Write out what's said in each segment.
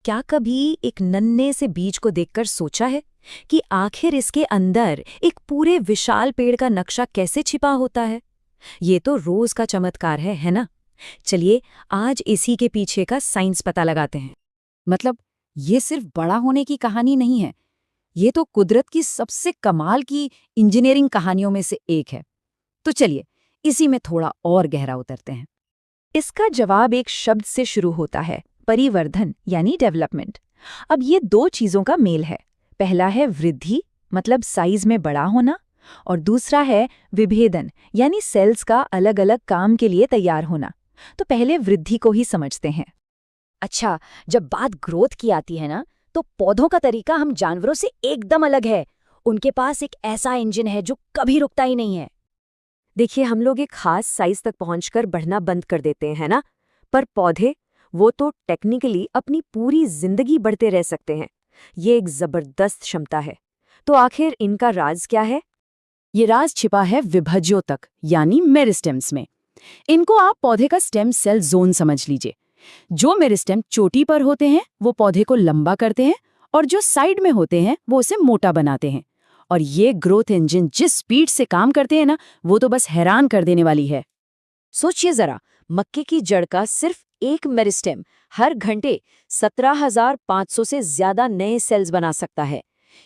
क्या कभी एक नन्हे से बीज को देखकर सोचा है कि आखिर इसके अंदर एक पूरे विशाल पेड़ का नक्शा कैसे छिपा होता है? ये तो रोज का चमत्कार है ना? चलिए आज इसी के पीछे का साइंस पता लगाते हैं। मतलब ये सिर्फ बड़ा होने की कहानी नहीं है, ये तो कुदरत की सबसे कमाल की इंजीनियरिंग कहानियों में से एक है। तो चलिए इसी में थोड़ा और गहरा उतरते हैं। इसका जवाब एक शब्द से शुरू होता है, परिवर्धन यानी डेवलपमेंट। अब ये दो चीजों का मेल है। पहला है वृद्धि, मतलब साइज में बड़ा होना, और दूसरा है विभेदन यानी सेल्स का अलग अलग काम के लिए तैयार होना। तो पहले वृद्धि को ही समझते हैं। अच्छा, जब बात ग्रोथ की आती है ना, तो पौधों का तरीका हम जानवरों से एकदम अलग है। उनके पास एक ऐसा इंजन है जो कभी रुकता ही नहीं है। देखिए, हम लोग एक खास साइज तक पहुंचकर बढ़ना बंद कर देते हैं ना, पर पौधे वो तो टेक्निकली अपनी पूरी जिंदगी बढ़ते रह सकते हैं। ये एक जबरदस्त क्षमता है। तो आखिर इनका राज क्या है? ये राज छिपा है विभज्यों तक, यानी मेरिस्टेम्स में। इनको आप पौधे का स्टेम सेल जोन समझ लीजिए। जो मेरिस्टेम चोटी पर होते हैं वो पौधे को लंबा करते हैं, और जो साइड में होते हैं वो उसे मोटा बनाते हैं। और ये ग्रोथ इंजन जिस स्पीड से काम करते हैं ना, वो तो बस हैरान कर देने वाली है। सोचिए जरा, मक्के की जड़ का सिर्फ एक मेरिस्टेम हर घंटे 17,500 से ज्यादा नए सेल्स बना सकता है।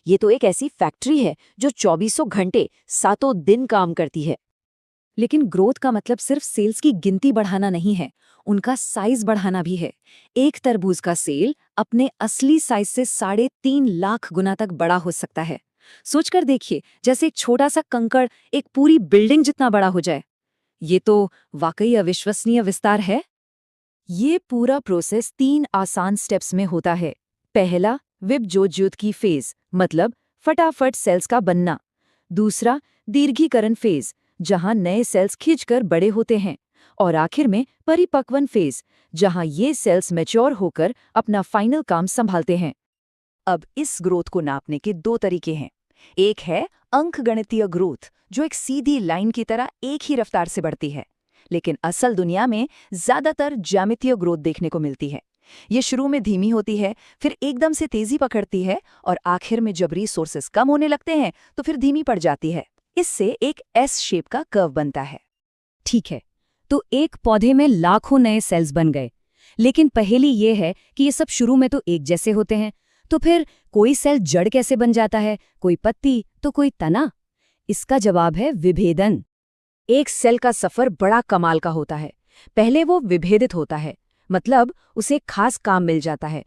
ये तो एक ऐसी फैक्ट्री है जो 2400 घंटे 7 दिन काम करती है। लेकिन ग्रोथ का मतलब सिर्फ सेल्स की गिनती बढ़ाना नहीं है, उनका साइज बढ़ाना भी है। एक तरबूज का सेल अपने असली साइज से 3.5 लाख गुना तक बड़ा हो सकता है। सोचकर देखिए, जैसे एक छोटा सा कंकड़ एक पूरी बिल्डिंग जितना बड़ा हो जाए। ये तो वाकई अविश्वसनीय विस्तार है। ये पूरा प्रोसेस 3 आसान स्टेप्स में होता है। पहला, विभजोत की फेज, मतलब फटाफट सेल्स का बनना। दूसरा, दीर्घीकरण फेज, जहां नए सेल्स खींचकर बड़े होते हैं। और आखिर में परिपक्वन फेज, जहां ये सेल्स मैच्योर होकर अपना फाइनल काम संभालते हैं। अब इस ग्रोथ को नापने के दो तरीके हैं। एक है अंकगणितीय ग्रोथ, जो एक सीधी लाइन की तरह एक ही रफ्तार से बढ़ती है। लेकिन असल दुनिया में ज्यादातर ज्यामितीय ग्रोथ देखने को मिलती है। ये शुरू में धीमी होती है, फिर एकदम से तेजी पकड़ती है, और आखिर में जब रिसोर्सेस कम होने लगते हैं तो फिर धीमी पड़ जाती है। इससे एक एस शेप का कर्व बनता है। ठीक है, तो एक पौधे में लाखों नए सेल्स बन गए। लेकिन पहेली ये है कि ये सब शुरू में तो एक जैसे होते हैं। तो फिर कोई सेल जड़ कैसे बन जाता है, कोई पत्ती तो कोई तना? इसका जवाब है विभेदन। एक सेल का सफर बड़ा कमाल का होता है। पहले वो विभेदित होता है, मतलब उसे खास काम मिल जाता है,